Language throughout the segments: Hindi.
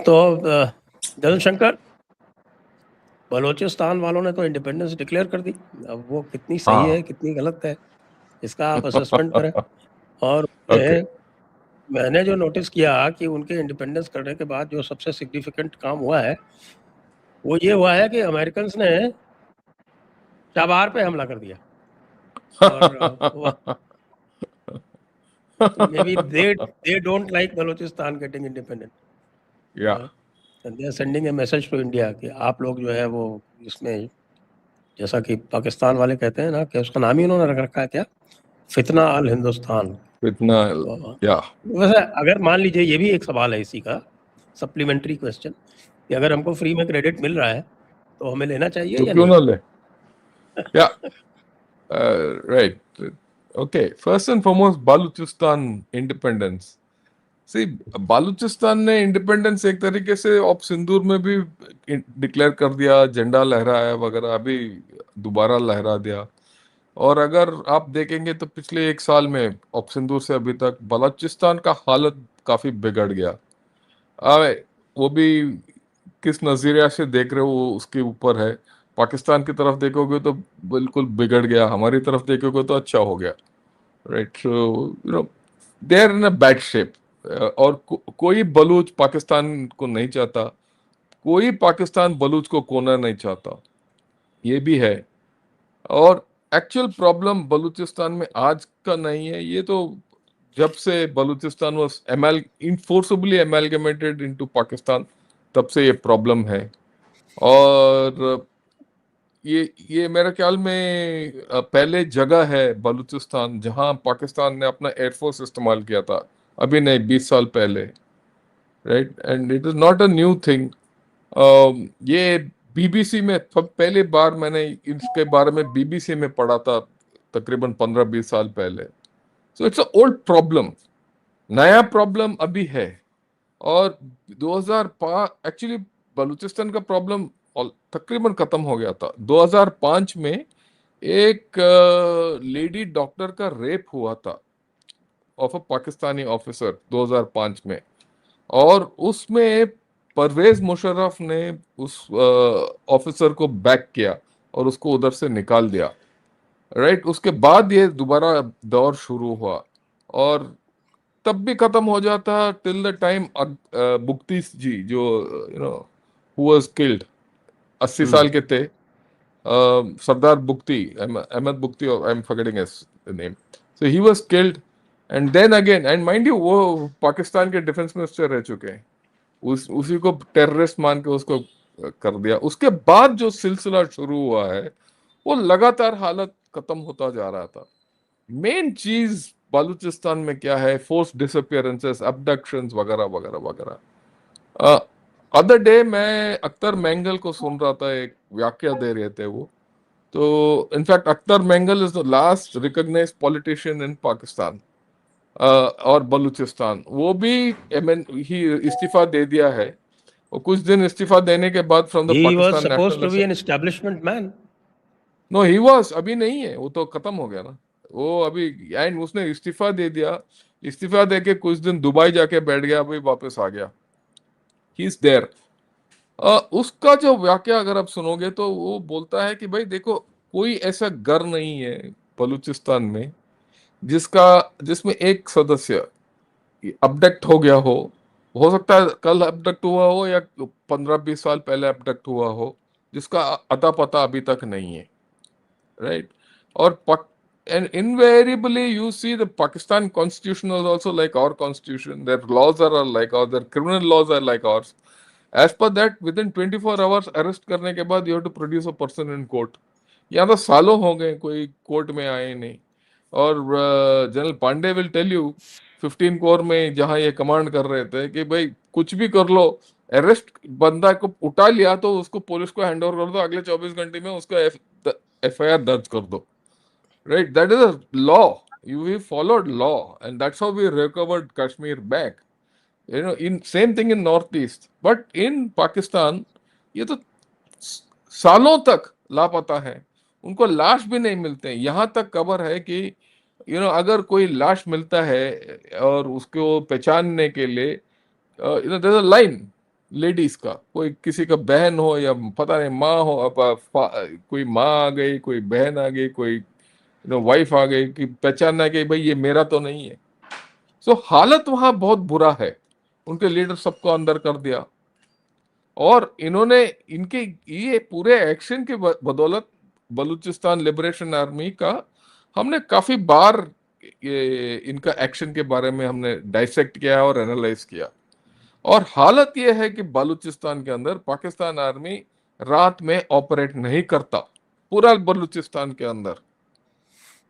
तो दल शंकर, बलोचिस्तान वालों ने तो इंडिपेंडेंस डिक्लेयर कर दी। अब वो कितनी सही है कितनी गलत है इसका आप असेसमेंट करें। और Okay. मैंने जो नोटिस किया कि उनके इंडिपेंडेंस करने के बाद जो सबसे सिग्निफिकेंट काम हुआ है वो ये हुआ है कि अमेरिकन ने चाबार पे हमला कर दिया। और maybe they don't like Balochistan getting independent. Yeah. And they are sending a message to India कि आप लोग जो है वो इसमें, जैसा कि पाकिस्तान वाले कहते हैं ना कि उसका नाम ही उन्होंने रख रखा है क्या, फितना अल हिंदुस्तान। इतना, या वैसे अगर मान लीजिए, ये भी एक सवाल है इसी का सप्लीमेंट्री क्वेश्चन, कि अगर हमको फ्री में क्रेडिट मिल रहा है तो हमें लेना चाहिए तो या क्यों नहीं? ना ले? या right. Okay, first and foremost, Baluchistan independence. See, Balochistan ने इंडिपेंडेंस एक तरीके से ऑप सिंदूर में भी डिक्लेयर कर दिया, झंडा लहराया वगैरह, अभी दोबारा लहरा दिया. और अगर आप देखेंगे तो पिछले एक साल में ऑप सिंदूर से अभी तक बलूचिस्तान का हालत काफी बिगड़ गया. अबे वो भी किस नजरिया से देख रहे हो वो उसके ऊपर है. पाकिस्तान की तरफ देखोगे तो बिल्कुल बिगड़ गया, हमारी तरफ देखोगे तो अच्छा हो गया. Right. So you know they are in a bad shape. और कोई बलूच पाकिस्तान को नहीं चाहता, कोई पाकिस्तान बलूच को खोना नहीं चाहता, ये भी है. और एक्चुअल प्रॉब्लम बलूचिस्तान में आज का नहीं है, ये तो जब से Balochistan was forcibly amalgamated into Pakistan, तब से ये प्रॉब्लम है. और ये मेरे ख्याल में पहले जगह है बलूचिस्तान जहां पाकिस्तान ने अपना एयरफोर्स इस्तेमाल किया था, अभी नहीं 20 साल पहले. Right. And it is not a new thing. ये बीबीसी में पहली बार मैंने इसके बारे में बीबीसी में पढ़ा था, तकरीबन 15-20 साल पहले. So it's a old problem, नया प्रॉब्लम अभी है. और 2005 एक्चुअली बलूचिस्तान का प्रॉब्लम तकरीबन खत्म हो गया था. 2005 में एक लेडी डॉक्टर का रेप हुआ था ऑफ अ पाकिस्तानी ऑफिसर 2005 में. और उसमें परवेज मुशर्रफ ने उस ऑफिसर को बैक किया और उसको उधर से निकाल दिया. राइट. उसके बाद ये दोबारा दौर शुरू हुआ और तब भी खत्म हो जाता till the time Bugti ji, जो you know who was killed, 80 साल के थे, Sardar Bugti, Ahmed Bugti, I am forgetting his name. So he was killed. And then again, and mind you वो पाकिस्तान के डिफेंस मिनिस्टर रह चुके हैं. उसी को टेररिस्ट मान के उसको कर दिया. उसके बाद जो सिलसिला शुरू हुआ है वो लगातार हालत खत्म होता जा रहा था. मेन चीज बलूचिस्तान में क्या है, फोर्स डिसअपियरेंसेस, अबडक्शंस वगैरह वगैरह वगैरह. अदर डे मैं अख्तर मैंगल को सुन रहा था, एक व्याख्या दे रहे थे वो. तो in fact Akhtar Mengal is the last recognised politician in Pakistan और बलूचिस्तान. वो भी ही इस्तीफा दे दिया है. और कुछ दिन इस्तीफा देने के बाद from the He was Pakistan supposed national, to be an establishment man. No he was, अभी नहीं है, वो तो खत्म हो गया ना वो अभी. एंड उसने इस्तीफा दे दिया. इस्तीफा देके कुछ दिन दुबई जाके बैठ गया, अभी वापस आ गया. He is there. उसका जो वाकया अगर आप सुनोगे तो वो बोलता है कि भाई देखो, कोई ऐसा घर नहीं है बलूचिस्तान में जिसमें एक सदस्य अबडक्ट हो गया हो सकता है कल अबडक्ट हुआ हो या 15-20 साल पहले अबडक्ट हुआ हो, जिसका अता पता अभी तक नहीं है. राइट. और and invariably you see the Pakistan constitution is also like our constitution. Their laws are like ours, their criminal laws are like ours. As per that, within 24 hours arrest करने के बाद you have to produce a person in court. यहाँ तो सालों हो गए कोई कोर्ट में आए नहीं. और general Pande will tell you 15 corps में जहां ये कमांड कर रहे थे कि भाई कुछ भी कर लो, अरेस्ट बंदा को उठा लिया तो उसको पुलिस को हैंड ओवर कर दो, अगले 24 घंटे में उसका एफआईआर दर्ज कर दो. Right, that is a law. We followed law, and that's how we recovered Kashmir back. In same thing in Northeast, but in Pakistan, ये तो सालों तक लापता है. उनको लाश भी नहीं मिलते हैं. यहाँ तक खबर है कि अगर कोई लाश मिलता है और उसको पहचानने के लिए there is a line. Ladies का, कोई किसी का बहन हो या पता नहीं माँ हो, कोई माँ आ गई, कोई बहन आ गई, कोई वाइफ आ गई, कि पहचानना कि भाई ये मेरा तो नहीं है। सो हालत वहां बहुत बुरा है, उनके लीडर सबको अंदर कर दिया। और इन्होंने इनके ये पूरे एक्शन के बदौलत बलूचिस्तान लिबरेशन आर्मी का हमने काफी बार ये इनका एक्शन के बारे में हमने डाइसेक्ट किया और एनालाइज किया। और हालत यह है कि बलूचिस्तान के अंदर पाकिस्तान आर्मी रात में ऑपरेट नहीं करता, पूरा बलूचिस्तान के अंदर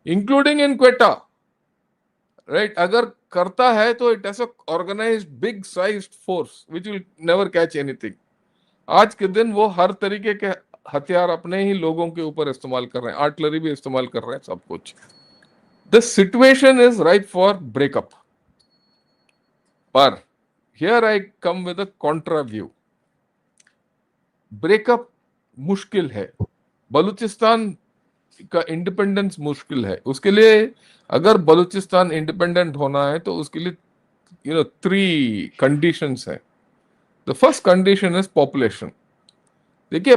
इंक्लूडिंग इन क्वेटा, राइट। अगर करता है तो it has organised big sized force which will never catch anything. आज के दिन वो हर तरीके के हथियार अपने ही लोगों के ऊपर इस्तेमाल कर रहे हैं, आर्टिलरी भी इस्तेमाल कर रहे हैं, सब कुछ। The situation is right for breakup, पर here I come with a contra view. Breakup मुश्किल है, बलूचिस्तान का इंडिपेंडेंस मुश्किल है। उसके लिए अगर बलूचिस्तान इंडिपेंडेंट होना है तो उसके लिए 3 कंडीशंस है। The first condition is population. देखिए,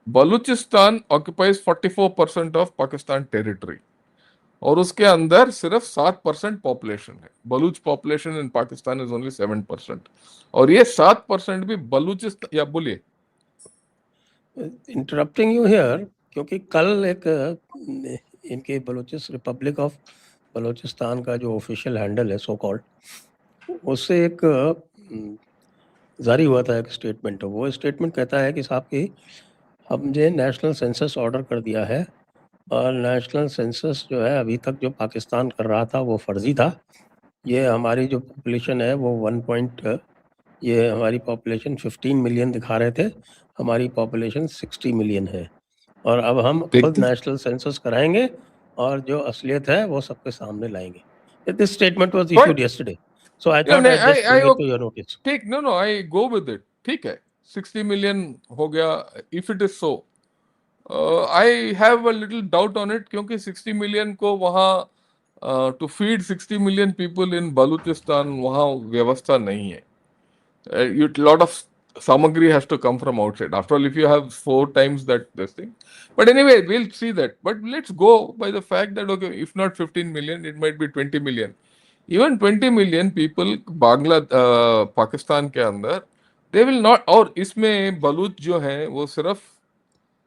Balochistan occupies 44% of Pakistan territory, और उसके अंदर सिर्फ 7% पॉपुलेशन है। Baloch population in Pakistan is only 7%, और ये 7% भी बलूचिस्तान, या बोलिए। इंटरप्टिंग यू हियर, क्योंकि कल एक इनके बलूचिस रिपब्लिक ऑफ बलूचिस्तान का जो ऑफिशियल हैंडल है सो कॉल्ड, उससे एक जारी हुआ था एक स्टेटमेंट। वो स्टेटमेंट कहता है कि साहब कि हमने नेशनल सेंसस ऑर्डर कर दिया है, और नेशनल सेंसस जो है अभी तक जो पाकिस्तान कर रहा था वो फर्जी था। ये हमारी जो पॉपुलेशन है वो ये हमारी पॉपुलेशन 15 मिलियन दिखा रहे थे, हमारी पॉपुलेशन 60 मिलियन है, और अब हम खुद नेशनल सेंसस कराएंगे और जो असलियत है वो सबके सामने लाएंगे। This statement was issued yesterday, so I thought I just bring it to your notice. ठीक, no I go with it, ठीक है, 60 मिलियन हो गया if it is so. I have a little doubt on it, क्योंकि 60 मिलियन को वहां to feed 60 million people in Balochistan वहां व्यवस्था नहीं है। Lot of samagri has to come from outside. After all, if you have 4 times that this thing, but anyway, we'll see that. But let's go by the fact that okay, if not 15 million, it might be 20 million. Even 20 million people Pakistan के अंदर, they will not। और इसमें बलूच जो है वो सिर्फ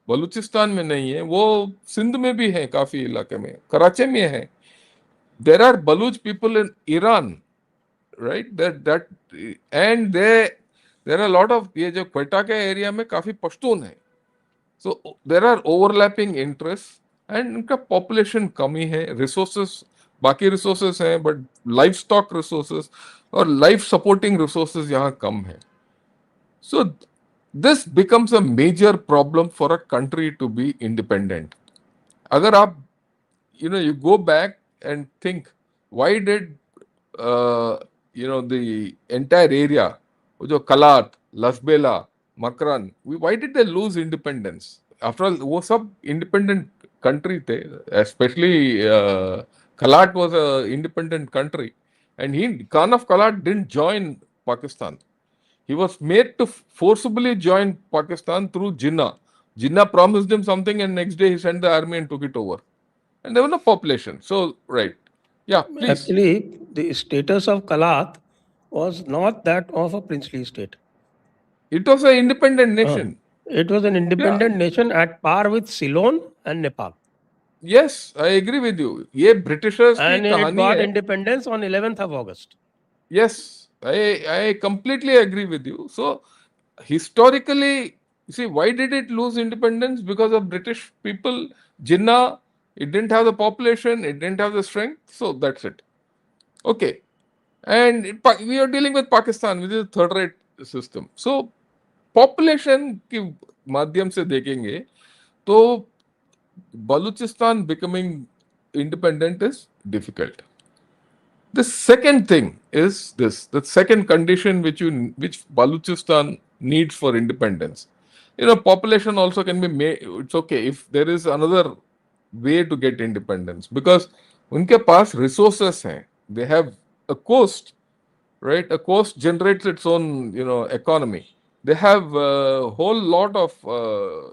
बलूचिस्तान में नहीं है, वो सिंध में भी है, काफी इलाके में, कराची में है। There are Baluch people in Iran, right? That and there are a lot of, ये जो क्वेटा के एरिया में काफी पश्तून है। So there are overlapping interest, and इनका पॉपुलेशन कमी है, रिसोर्सेस बाकी रिसोर्सेस हैं, बट लाइफ स्टॉक रिसोर्सेस और लाइफ सपोर्टिंग रिसोर्सेस यहाँ कम है। So this becomes a major problem for a country to be independent. अगर आप you go back and think, why did the entire area, जो Kalat, Lasbela, Makran, why did they lose independence? After all, वो सब independent country थे, especially Kalat was a independent country, and Khan of Kalat didn't join Pakistan. He was made to forcibly join Pakistan through Jinnah. Jinnah promised him something, and next day he sent the army and took it over. And there was no population. So, right. Yeah, please. Actually, the status of Kalat was not that of a princely state. It was an independent nation. It was an independent nation at par with Ceylon and Nepal. Yes, I agree with you. ये Britishers की And it कहानी got है. independence on 11th of August. Yes, I completely agree with you. So, historically, see, why did it lose independence? Because of British people, Jinnah, it didn't have the population, it didn't have the strength. So, that's it. Okay. And we are dealing with Pakistan, which is a third-rate system. So, population के माध्यम से देखेंगे तो Balochistan becoming independent is difficult. The second thing is this, the second condition which Baluchistan needs for independence. Population also can be made, it's okay if there is another way to get independence, because उनके पास resources हैं, they have a coast, right? A coast generates its own, economy. They have a whole lot of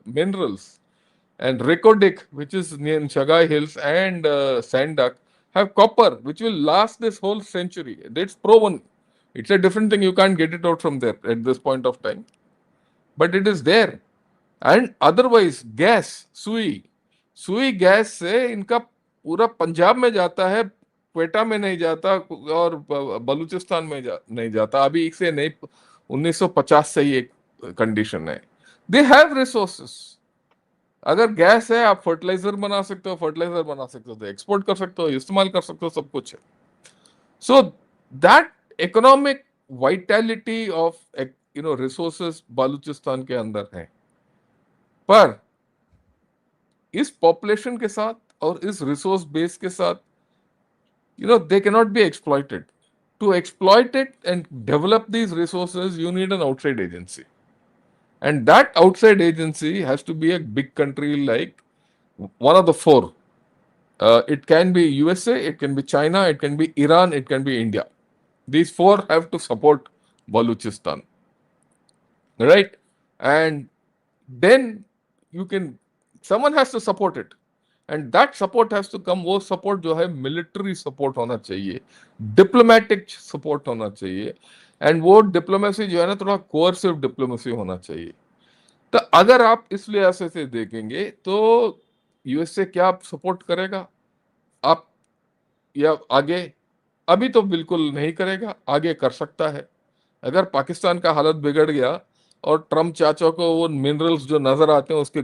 minerals, and Reko which is near Chagai Hills, and Sandak have copper, which will last this whole century. That's proven. It's a different thing. You can't get it out from there at this point of time, but it is there. And otherwise gas सुई गैस से इनका पूरा पंजाब में जाता है, क्वेटा में नहीं जाता, और बलूचिस्तान में नहीं जाता। अभी से नहीं, 1950 से ही एक कंडीशन है। They have resources. अगर गैस है, आप फर्टिलाइजर बना सकते हो, तो एक्सपोर्ट कर सकते हो, इस्तेमाल कर सकते हो, सब कुछ है। So that economic vitality of resources Balochistan के अंदर है। पर इस पॉपुलेशन के साथ और इस रिसोर्स बेस के साथ, they cannot be exploited. To exploit it and develop these resources, you need an outside agency. And that outside agency has to be a big country like one of the four. It can be USA, it can be China, it can be Iran, it can be India. These four have to support Baluchistan. Right? And then someone has to support it. And that support has to come. वो सपोर्ट जो है मिलिट्री सपोर्ट होना चाहिए, डिप्लोमेटिक सपोर्ट होना चाहिए, एंड वो डिप्लोमेसी जो है ना, थोड़ा कोअर्सिव डिप्लोमेसी होना चाहिए। तो अगर आप इस लिहाज से देखेंगे तो यूएसए क्या सपोर्ट करेगा आप, या आगे? अभी तो बिल्कुल नहीं करेगा, आगे कर सकता है। अगर पाकिस्तान का हालत बिगड़ गया और ट्रम्प चाचा को वो मिनरल्स जो नजर आते हैं उसके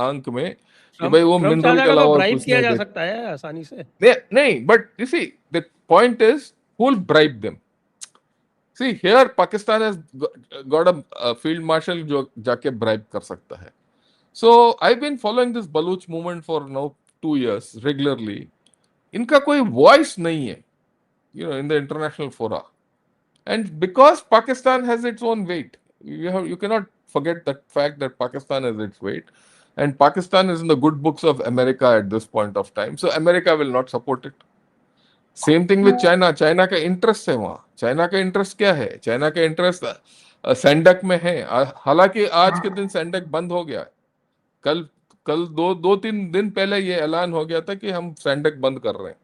आंक में कि भाई वो ट्रम्प मिनरल चाचा के का तो अलावा ब्राइब कुछ किया नहीं जा देख। सकता है आसानी से। नहीं, but you see the point is who will bribe them. See here Pakistan has got a field marshal जो जाके ब्राइब कर सकता है। So I been following this Baloch movement for now 2 years regularly. इनका कोई वॉइस नहीं है, in the international fora. And because Pakistan has its own weight, you cannot forget that fact that Pakistan has its weight, and Pakistan is in the good books of America at this point of time. So America will not support it. Same thing with China. China का इंटरेस्ट है वहां। चाइना का इंटरेस्ट क्या है? चाइना का इंटरेस्ट सैंडक में है। हालांकि आज के दिन सैंडक बंद हो गया। कल कल दो तीन दिन पहले ये ऐलान हो गया था कि हम सैंडक बंद कर रहे हैं,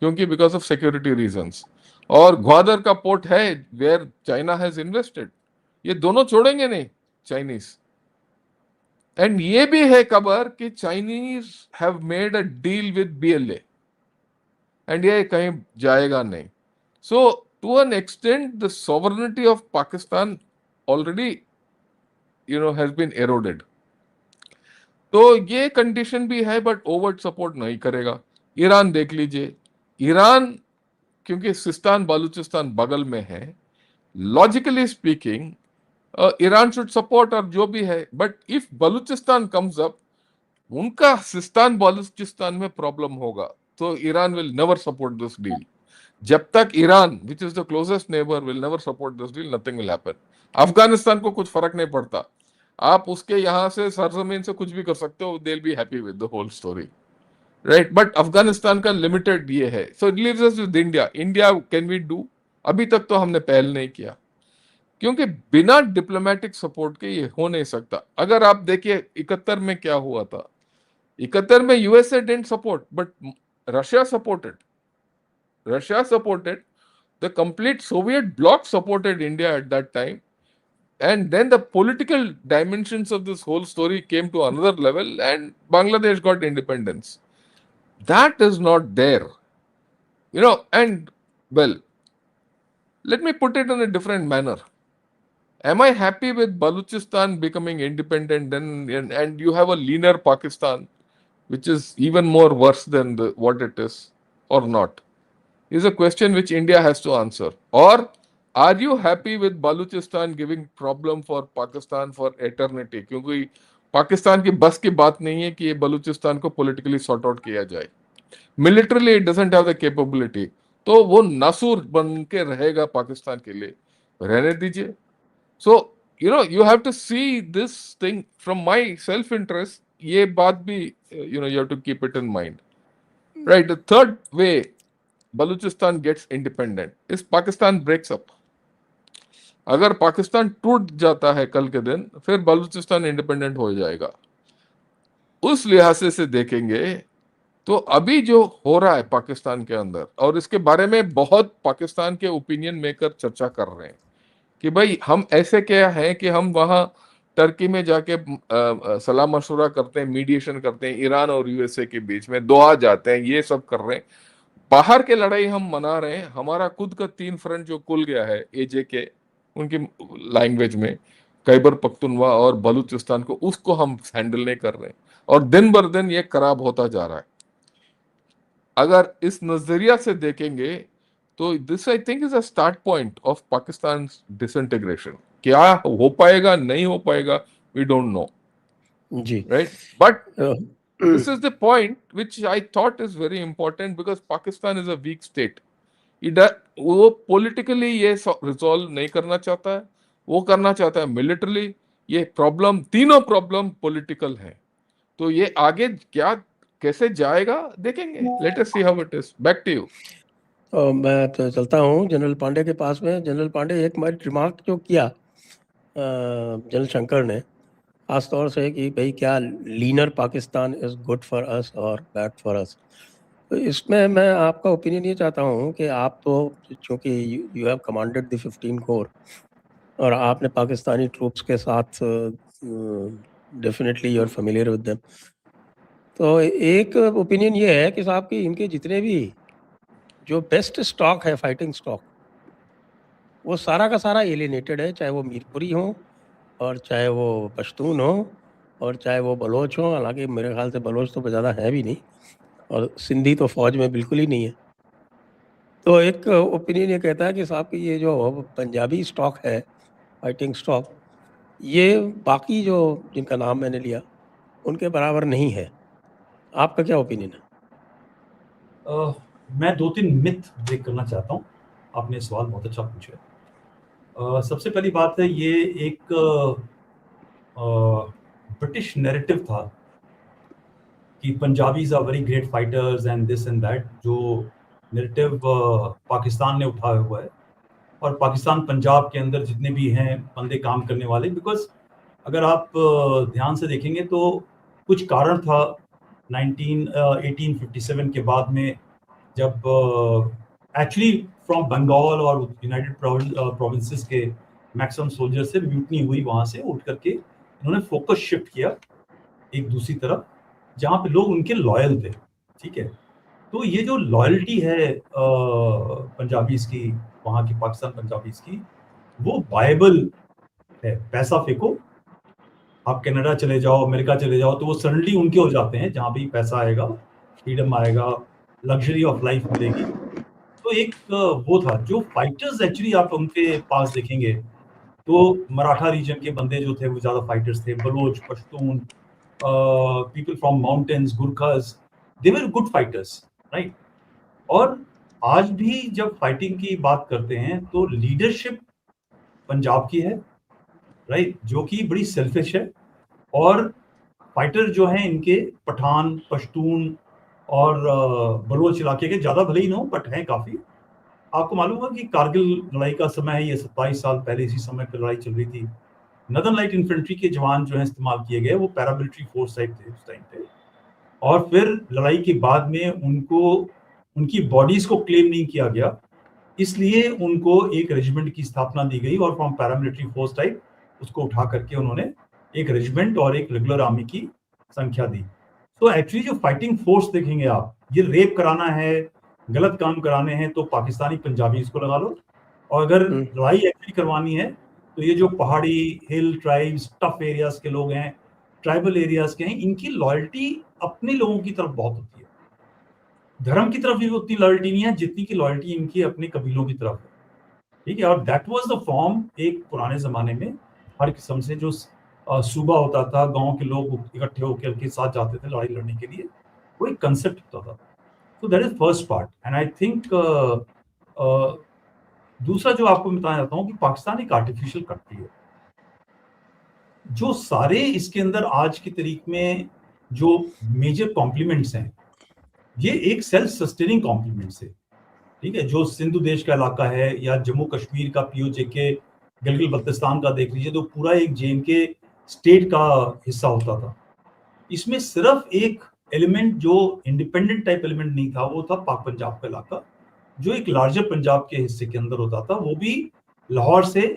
क्योंकि बिकॉज ऑफ सिक्योरिटी रीजंस। और ग्वादर का पोर्ट है वेयर चाइना हैज इन्वेस्टेड। ये दोनों छोड़ेंगे नहीं चाइनीज। एंड ये भी है खबर कि Chinese have made a deal with BLA, and ये कहीं जाएगा नहीं। So to an extent the sovereignty of Pakistan already has been eroded. तो ये कंडीशन भी है, बट ओवर्ट सपोर्ट नहीं करेगा। ईरान देख लीजिए। ईरान, क्योंकि सिस्तान बलूचिस्तान बगल में है, logically speaking Iran should support, और जो भी है। But if Balochistan comes up, उनका सिस्तान बलूचिस्तान में प्रॉब्लम होगा, तो Iran will never support this deal. जब तक Iran, which is the closest neighbour, will never support this deal, nothing will happen. Afghanistan को कुछ फर्क नहीं पड़ता, आप उसके यहां से सरजमीन से कुछ भी कर सकते हो, they will be happy with the whole story, right? But Afghanistan का लिमिटेड ये है। So it leaves us with India. India can we do? अभी तक तो हमने पहल नहीं किया, क्योंकि बिना डिप्लोमेटिक सपोर्ट के ये हो नहीं सकता। अगर आप देखिए 71 में क्या हुआ था। 71 में USA didn't support, but Russia supported. The complete Soviet block supported India at that time, and then the political dimensions of this whole story came to another level, and Bangladesh got independence. That is not there, and well, let me put it in a different manner. Am I happy with Baluchistan becoming independent then, and you have a leaner Pakistan, which is even more worse than what it is, or not? Is a question which India has to answer. Or are you happy with Baluchistan giving problem for Pakistan for eternity? क्योंकि पाकिस्तान की बस की बात नहीं है कि ये बलूचिस्तान को politically sort out किया जाए। Militarily it doesn't have the capability. तो वो नासूर बन के रहेगा पाकिस्तान के लिए, रहने दीजिए। So you have to see this thing from my self interest. ये बात भी you have to keep it in mind, right? The third way Balochistan gets independent, is Pakistan breaks up. अगर पाकिस्तान टूट जाता है कल के दिन, फिर बलूचिस्तान इंडिपेंडेंट हो जाएगा। उस लिहाज से देखेंगे तो अभी जो हो रहा है पाकिस्तान के अंदर, और इसके बारे में बहुत पाकिस्तान के ओपिनियन मेकर चर्चा कर रहे हैं कि भाई हम ऐसे क्या है कि हम वहां टर्की में जाके सलाह मशवरा करते हैं, मीडिएशन करते हैं ईरान और यूएसए के बीच में, दोहा जाते हैं, ये सब कर रहे हैं। बाहर के लड़ाई हम मना रहे हैं, हमारा खुद का 3 फ्रंट जो खुल गया है एजे के उनकी लैंग्वेज में, खैबर पख्तूनवा और बलूचिस्तान को, उसको हम हैंडल नहीं कर रहे हैं, और दिन बर दिन ये खराब होता जा रहा है। अगर इस नजरिया से देखेंगे तो this I think is a start point of Pakistan disintegration. क्या हो पाएगा नहीं हो पाएगा, वी डोंट नो, जी। Right? But uh, this is the point which I thought is very important because Pakistan is a weak state. वो politically ये resolve नहीं करना चाहता है, वो करना चाहता है militarily। ये प्रॉब्लम, तीनों प्रॉब्लम पॉलिटिकल है, तो ये आगे क्या कैसे जाएगा देखेंगे। Let us see how it is. Back to you. मैं तो चलता हूँ जनरल पांडे के पास में। जनरल पांडे, एक हमारी रिमार्क जो किया जनरल शंकर ने, खास तौर से कि भाई क्या linear Pakistan is good for us और बैड फॉर अस, तो इसमें मैं आपका ओपिनियन ये चाहता हूँ कि आप तो चूँकि you have commanded the 15 corps और आपने पाकिस्तानी ट्रूप्स के साथ definitely you are familiar with them, तो एक ओपिनियन ये है कि साहब कि इनके जितने भी जो बेस्ट स्टॉक है, फाइटिंग स्टॉक, वो सारा का सारा एलिनेटेड है, चाहे वो मीरपुरी हो और चाहे वो पश्तून हो और चाहे वो बलोच हो। हालांकि मेरे ख्याल से बलोच तो ज़्यादा है भी नहीं, और सिंधी तो फ़ौज में बिल्कुल ही नहीं है। तो एक ओपिनियन ये कहता है कि साहब कि ये जो पंजाबी स्टॉक है, फाइटिंग स्टॉक, ये बाकी जो जिनका नाम मैंने लिया उनके बराबर नहीं है। आपका क्या ओपिनियन है? मैं 2-3 मिथ ब्रेक करना चाहता हूँ। आपने सवाल बहुत अच्छा पूछा। सबसे पहली बात है, ये एक ब्रिटिश नैरेटिव था कि Punjabis are very great fighters and this and that, जो नैरेटिव पाकिस्तान ने उठाया हुआ है। और पाकिस्तान पंजाब के अंदर जितने भी हैं बंदे काम करने वाले, बिकॉज अगर आप ध्यान से देखेंगे तो कुछ कारण था 1857 के बाद में, जब एक्चुअली फ्रॉम बंगाल और यूनाइटेड प्रोविंसेस के मैक्सिमम सोल्जर से म्यूटनी हुई, वहां से उठ करके इन्होंने फोकस शिफ्ट किया एक दूसरी तरफ, जहाँ पे लोग उनके लॉयल थे। ठीक है, तो ये जो लॉयल्टी है पंजाबीज की, वहाँ की पाकिस्तान पंजाबीज की, वो बाइबल है। पैसा फेंको, आप कनाडा चले जाओ, अमेरिका चले जाओ, तो वो सडनली उनके हो जाते हैं। जहाँ भी पैसा आएगा, फ्रीडम आएगा, लग्जरी ऑफ लाइफ मिलेगी। तो एक वो था जो फाइटर्स, एक्चुअली आप उनके पास देखेंगे तो मराठा रीजन के बंदे जो थे वो ज्यादा फाइटर्स थे, Baloch, Pashtun, people from mountains, Gurkhas, they were good fighters, right. और आज भी जब फाइटिंग की बात करते हैं तो लीडरशिप पंजाब की है, राइट, जो कि बड़ी सेल्फिश है। और फाइटर जो हैं इनके पठान, पश्तून और बलोच इलाके के, ज्यादा भले ही ना हो बट हैं काफी। आपको मालूम होगा कि कारगिल लड़ाई का समय है, ये 27 साल पहले इसी समय पर लड़ाई चल रही थी। नदर्न लाइट इन्फेंट्री के जवान जो हैं इस्तेमाल किए गए, वो पैरामिलिट्री फोर्स टाइप थे उस टाइम पे। और फिर लड़ाई के बाद में उनको, उनकी बॉडीज को क्लेम नहीं किया गया, इसलिए उनको एक रेजिमेंट की स्थापना दी गई, और फ्रॉम पैरामिलिट्री फोर्स टाइप उसको उठा करके उन्होंने एक रेजिमेंट और एक रेगुलर आर्मी की संख्या दी। तो एक्चुअली जो फाइटिंग फोर्स देखेंगे आप, ये रेप कराना है, गलत काम कराने हैं, तो पाकिस्तानी पंजाबी इसको लगा लो। और अगर लड़ाई एक्चुअली करवानी है तो ये जो पहाड़ी हिल ट्राइब्स, टफ एरियाज के लोग हैं, ट्राइबल एरियाज के हैं, इनकी लॉयल्टी अपने लोगों की तरफ बहुत होती है। धर्म की तरफ भी उतनी लॉयल्टी नहीं है जितनी की लॉयल्टी इनकी अपने कबीलों की तरफ है। ठीक है, और दैट वाज द फॉर्म एक पुराने जमाने में। हर किस्म से जो सूबा होता था, गांव के लोग इकट्ठे होकर के साथ जाते थे लड़ाई लड़ने के लिए, वो एक कंसेप्ट होता था। तो that is first part. And I think दूसरा जो आपको बताना चाहता हूँ कि पाकिस्तान एक आर्टिफिशियल कंट्री है। जो सारे इसके अंदर आज की तारीख में जो मेजर कॉम्प्लीमेंट्स हैं, ये एक सेल्फ सस्टेनिंग कॉम्प्लीमेंट्स है। ठीक है, जो सिंधु देश का इलाका है या जम्मू कश्मीर का POJK गिलगित बल्तिस्तान का देख लीजिए, तो पूरा एक JNK स्टेट का हिस्सा होता था। इसमें सिर्फ एक एलिमेंट जो इंडिपेंडेंट टाइप एलिमेंट नहीं था, वो था पाक पंजाब का इलाका, जो एक लार्जर पंजाब के हिस्से के अंदर होता था। वो भी लाहौर से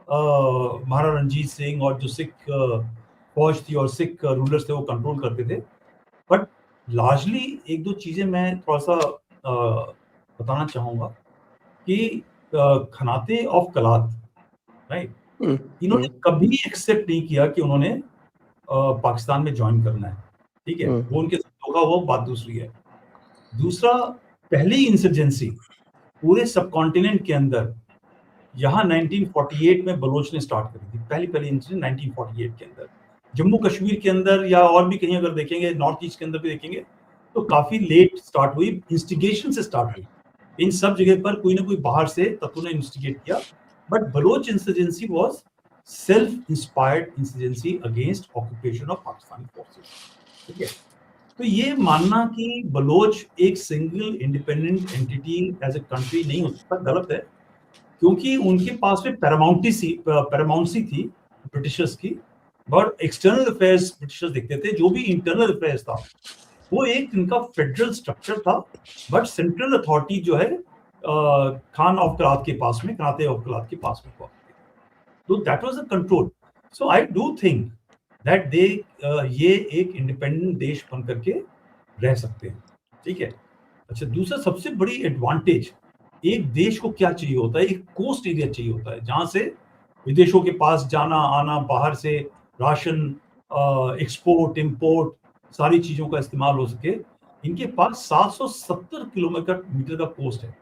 महाराणा रंजीत सिंह और जो सिख फौज थी और सिख रूलर्स थे वो कंट्रोल करते थे। बट लार्जली एक दो चीजें मैं थोड़ा सा बताना चाहूंगा कि खनाते ऑफ कलात, राइट, इन्होंने कभी एक्सेप्ट नहीं किया कि उन्होंने पाकिस्तान में ज्वाइन करना है। ठीक है, वो उनके साथ धोखा हुआ, बात दूसरी है। दूसरा, पहली इंसर्जेंसी पूरे सब कॉन्टिनेंट के अंदर यहाँ 1948 में बलोच ने स्टार्ट करी थी। पहली इंसिडेंट 1948 के अंदर। जम्मू कश्मीर के अंदर या और भी कहीं अगर देखेंगे, नॉर्थ ईस्ट के अंदर भी देखेंगे, तो काफी लेट स्टार्ट हुई, इंस्टिगेशन से स्टार्ट हुई। इन सब जगह पर कोई ना कोई बाहर से तत्व ने इंस्टिगेट किया, but Baloch insurgency was self inspired insurgency against occupation of Pakistani forces. ठीक है, तो ये मानना कि बलोच एक single independent entity as a country नहीं हो सकता, गलत है, क्योंकि उनके पास में पैरामाउंसी थी ब्रिटिशर्स की, बट एक्सटर्नल अफेयर्स ब्रिटिशर्स देखते थे। जो भी इंटरनल अफेयर्स था वो एक इनका फेडरल स्ट्रक्चर था, बट सेंट्रल अथॉरिटी जो है खान ऑफ कलात के पास में, खनाते ऑफ कलात के पास में, तो that was the control. So I do think that they ये एक इंडिपेंडेंट देश बन करके रह सकते हैं। ठीक है, अच्छा, दूसरा सबसे बड़ी एडवांटेज, एक देश को क्या चाहिए होता है, एक कोस्ट एरिया चाहिए होता है जहां से विदेशों के पास जाना आना, बाहर से राशन, एक्सपोर्ट इंपोर्ट, सारी चीजों का इस्तेमाल हो सके। इनके पास 770 किलोमीटर का कोस्ट है,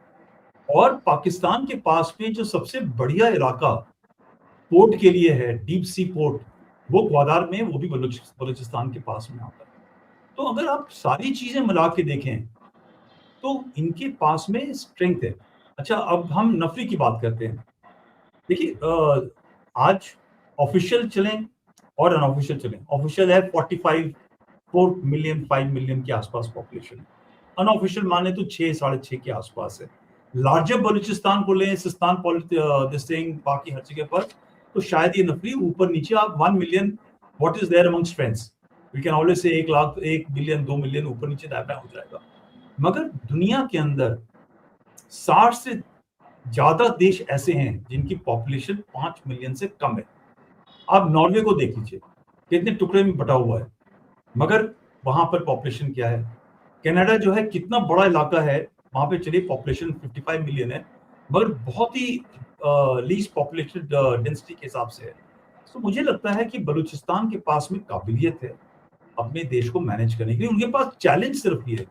और पाकिस्तान के पास में जो सबसे बढ़िया इलाका पोर्ट के लिए है, डीप सी पोर्ट, वो ग्वादार में, वो भी बलूचिस्तान के पास में आता है। तो अगर आप सारी चीजें मिला के देखें तो इनके पास में स्ट्रेंथ है। अच्छा, अब हम नफरी की बात करते हैं। देखिए, आज ऑफिशियल चलें और अनऑफिशियल चलें। ऑफिशियल है 4 मिलियन 5 मिलियन के आसपास पॉपुलेशन, अनऑफिशियल माने तो 6-6.5 के आसपास है। लार्जर बलूचिस्तान को लें, सिस्तान, बाकी हर जगह पर, तो शायद ये नफरी ऊपर नीचे, आप 1 million what is there amongst friends, we can always say 1 lakh, 1 million 2 million ऊपर नीचे दायरा हो जाएगा। मगर दुनिया के अंदर 60 से ज्यादा देश ऐसे हैं जिनकी पॉपुलेशन 5 मिलियन से कम है। आप नॉर्वे को देख लीजिए, कितने टुकड़े में बटा हुआ है, मगर वहां पर पॉपुलेशन क्या है। कनाडा जो है, कितना बड़ा इलाका है, वहां पे चलिए पॉपुलेशन 55 मिलियन है, मगर बहुत ही लीस्ट पॉपुलेशन डेंसिटी के हिसाब से है। तो मुझे लगता है कि बलूचिस्तान के पास में काबिलियत है अपने देश को मैनेज करने के लिए। उनके पास चैलेंज सिर्फ ये है,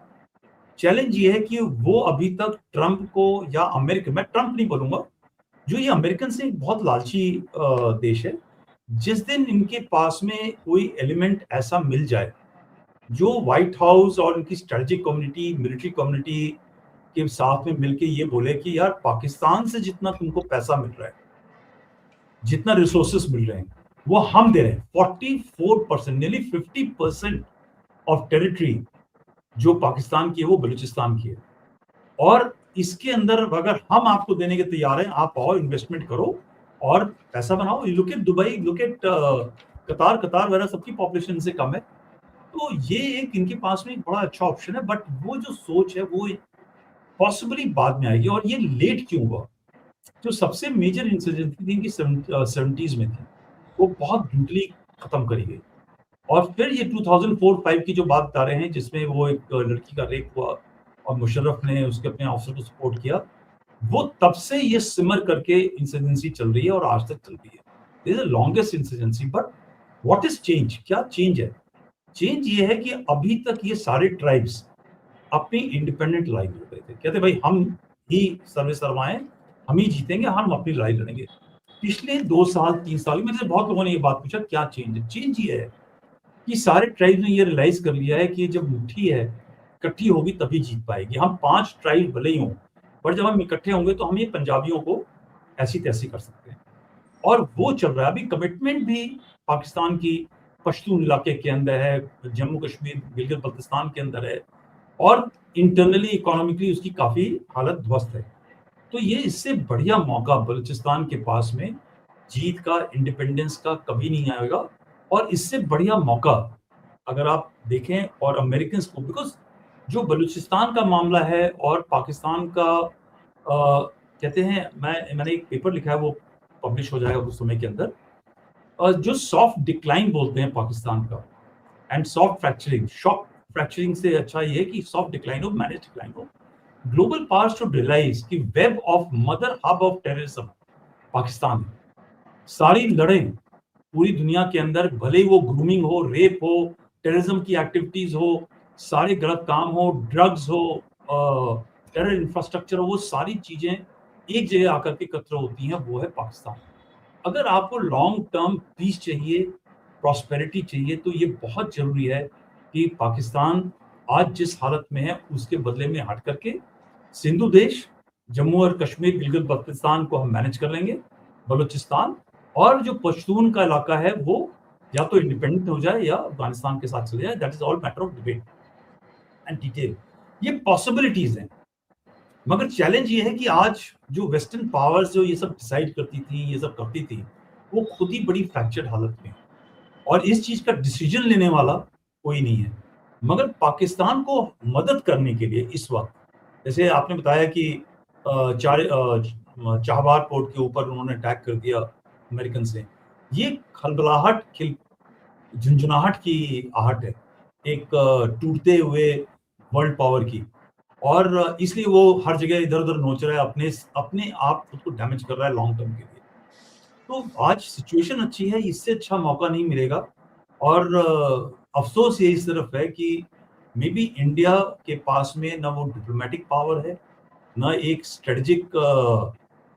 चैलेंज ये है कि वो अभी तक ट्रंप को, या अमेरिका, मैं ट्रंप नहीं बोलूंगा, जो ये अमेरिकन से एक बहुत लालची देश है। जिस दिन इनके पास में कोई एलिमेंट ऐसा मिल जाए जो व्हाइट हाउस और इनकी स्ट्रेटेजिक कम्युनिटी, मिलिट्री कम्युनिटी के साथ में मिलके ये बोले कि यार, पाकिस्तान से जितना तुमको पैसा मिल रहा है, जितना रिसोर्सेस मिल रहे हैं, वो हम दे रहे हैं। 44%, नियरली 50% ऑफ टेरिटरी जो पाकिस्तान की है वो बलूचिस्तान की है, और इसके अंदर अगर हम आपको देने के तैयार हैं, आप आओ, इन्वेस्टमेंट करो और पैसा बनाओ। Look at Dubai, look at कतार वगैरह, सबकी पॉपुलेशन से कम है। तो ये एक इनके पास में एक बड़ा अच्छा ऑप्शन है, बट वो जो सोच है वो पॉसिबली बाद में आएगी। और ये लेट क्यों हुआ? जो सबसे मेजर इंसिडेंट थी इनकी 70s में थी, वो बहुत ब्रूटली खत्म करी गई। और फिर ये 2004-5 की जो बात बता रहे हैं, जिसमें वो एक लड़की का रेप हुआ और मुशर्रफ ने उसके अपने ऑफिसर को सपोर्ट किया, वो तब से ये सिमर करके इंसर्जेंसी चल रही है और आज तक चल रही है। This is the longest insurgency. But what is change? क्या चेंज है? चेंज ये है कि अभी तक ये सारे ट्राइब्स अपनी इंडिपेंडेंट लड़ाई लड़ रहे थे, कहते भाई हम ही सर्वे सर्वाएं, हम ही जीतेंगे, हम अपनी लड़ाई लड़ेंगे। पिछले 2 साल 3 साल में बहुत लोगों ने ये बात पूछा, क्या चेंज है? चेंज ये है कि सारे ट्राइब ने ये रियलाइज कर लिया है कि जब मुट्ठी है, इकट्ठी होगी तभी जीत पाएगी। हम 5 ट्राइब भले ही हों, पर जब हम इकट्ठे होंगे तो हम ये पंजाबियों को ऐसी तैसी कर सकते हैं। और वो चल रहा है। अभी कमिटमेंट भी पाकिस्तान की पश्तून इलाके के अंदर है, जम्मू कश्मीर गिलगित बल्तिस्तान के अंदर है, और इंटरनली इकोनॉमिकली उसकी काफी हालत ध्वस्त है। तो ये इससे बढ़िया मौका बलूचिस्तान के पास में जीत का, इंडिपेंडेंस का कभी नहीं आएगा। और इससे बढ़िया मौका अगर आप देखें और अमेरिकन को, बिकॉज जो बलूचिस्तान का मामला है और पाकिस्तान का कहते हैं, मैंने एक पेपर लिखा है, वो पब्लिश हो जाएगा कुछ समय के अंदर, जो सॉफ्ट डिक्लाइन बोलते हैं पाकिस्तान का and soft fracturing. Soft fracturing से अच्छा ये है कि सॉफ्ट डिक्लाइन हो, मैनेज डिक्लाइन हो। ग्लोबल पावर्स टू रियलाइज कि web of mother hub of terrorism Pakistan है। सारी लड़ाई पूरी दुनिया के अंदर, भले ही वो ग्रूमिंग हो, रेप हो, टेररिज्म की एक्टिविटीज हो, सारे गलत काम हो, ड्रग्स हो, टेरर इंफ्रास्ट्रक्चर हो, वो सारी चीजें एक जगह आकर के एकत्र होती हैं, वो है पाकिस्तान। अगर आपको लॉन्ग टर्म पीस चाहिए, प्रॉस्पेरिटी चाहिए, तो ये बहुत जरूरी है कि पाकिस्तान आज जिस हालत में है उसके बदले में हट करके सिंधु देश, जम्मू और कश्मीर, गिलगित बल्तिस्तान को हम मैनेज कर लेंगे, बलूचिस्तान और जो पश्तून का इलाका है वो या तो इंडिपेंडेंट हो जाए या अफगानिस्तान के साथ चले जाए। That is all matter of debate and detail. ये पॉसिबिलिटीज हैं, मगर चैलेंज ये है कि आज जो वेस्टर्न पावर्स जो ये सब डिसाइड करती थी, ये सब करती थी, वो खुद ही बड़ी फ्रैक्चर्ड हालत में, और इस चीज का डिसीजन लेने वाला कोई नहीं है। मगर पाकिस्तान को मदद करने के लिए इस वक्त, जैसे आपने बताया कि चाबहार पोर्ट के ऊपर उन्होंने अटैक कर दिया अमेरिकन से, ये खलबलाहट, झुंझुनाहट की आहट है एक टूटते हुए वर्ल्ड पावर की, और इसलिए वो हर जगह इधर उधर नोच रहा है, अपने आप खुद को डैमेज कर रहा है लॉन्ग टर्म के लिए। तो आज सिचुएशन अच्छी है, इससे अच्छा मौका नहीं मिलेगा। और अफसोस ये इस तरफ है कि मे बी इंडिया के पास में ना वो डिप्लोमेटिक पावर है, ना एक स्ट्रेटेजिक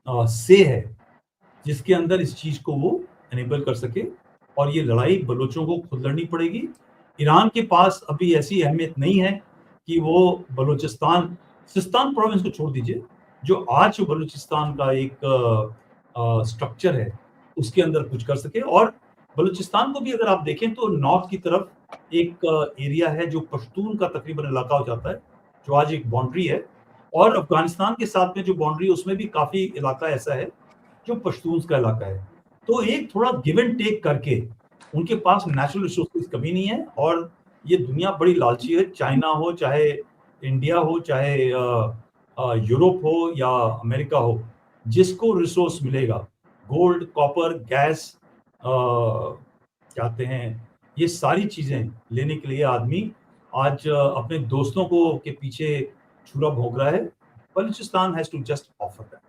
से है जिसके अंदर इस चीज को वो एनेबल कर सके, और ये लड़ाई बलूचों को खुद लड़नी पड़ेगी। ईरान के पास अभी ऐसी अहमियत नहीं है कि वो बलूचिस्तान, सिस्तान प्रोविंस को छोड़ दीजिए, जो आज बलूचिस्तान का एक स्ट्रक्चर है उसके अंदर कुछ कर सके। और बलूचिस्तान को भी अगर आप देखें तो नॉर्थ की तरफ एक एरिया है जो पश्तून का तकरीबन इलाका हो जाता है, जो आज एक बाउंड्री है, और अफगानिस्तान के साथ में जो बाउंड्री है उसमें भी काफी इलाका ऐसा है जो पश्तून का इलाका है। तो एक थोड़ा गिव एंड टेक करके, उनके पास नेचुरल रिसोर्सेज कभी नहीं है, और ये दुनिया बड़ी लालची है, चाइना हो, चाहे इंडिया हो, चाहे यूरोप हो या अमेरिका हो, जिसको रिसोर्स मिलेगा, गोल्ड, कॉपर, गैस, कहते हैं, ये सारी चीजें लेने के लिए आदमी आज अपने दोस्तों को के पीछे छुरा भोग रहा है। Balochistan has to just offer that.